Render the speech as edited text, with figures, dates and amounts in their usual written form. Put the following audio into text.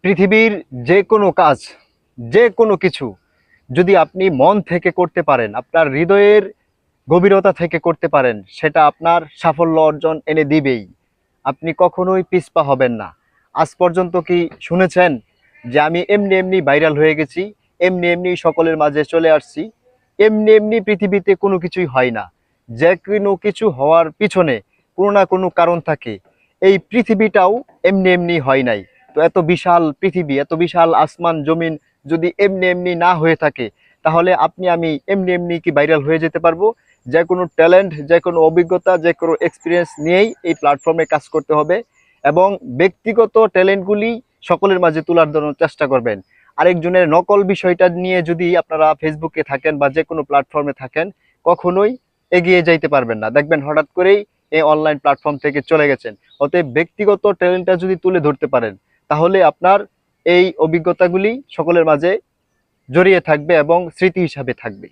পৃথিবীর যে কোনো কাজ, যে কোনো কিছু যদি আপনি মন থেকে করতে পারেন, আপনার হৃদয়ের গভীরতা থেকে করতে পারেন, সেটা আপনার সাফল্য অর্জন এনে দিবেই। আপনি কখনোই পিছপা হবেন না। আজ পর্যন্ত কি শুনেছেন যে আমি এমনি এমনি ভাইরাল হয়ে গেছি, এমনি এমনি সকলের মাঝে চলে আসছি? এমনি এমনি পৃথিবীতে কোনো কিছুই হয় না। যে কোনো কিছু হওয়ার পিছনে কোনো না কোনো কারণ থাকে। এই পৃথিবীটাও এমনি এমনি হয় নাই। তো এত বিশাল পৃথিবী, এত বিশাল আসমান জমিন যদি এমনি এমনি না হয়ে থাকে, তাহলে আপনি আমি এমনি এমনি কি ভাইরাল হয়ে যেতে পারবো? যে কোনো ট্যালেন্ট, যে কোনো অভিজ্ঞতা, যে কোনো এক্সপিরিয়েন্স নিয়েই এই প্ল্যাটফর্মে কাজ করতে হবে এবং ব্যক্তিগত ট্যালেন্টগুলি সকলের মাঝে তুলার জন্য চেষ্টা করবেন। আরেকজনের নকল বিষয়টা নিয়ে যদি আপনারা ফেসবুকে থাকেন বা যে কোনো প্ল্যাটফর্মে থাকেন, কখনোই এগিয়ে যাইতে পারবেন না। দেখবেন হঠাৎ করেই এই অনলাইন প্ল্যাটফর্ম থেকে চলে গেছেন। অতএব ব্যক্তিগত ট্যালেন্টটা যদি তুলে ধরতে পারেন, তাহলে আপনার এই অভিজ্ঞতাগুলি সকলের মাঝে জড়িয়ে থাকবে এবং স্মৃতি হিসাবে থাকবে।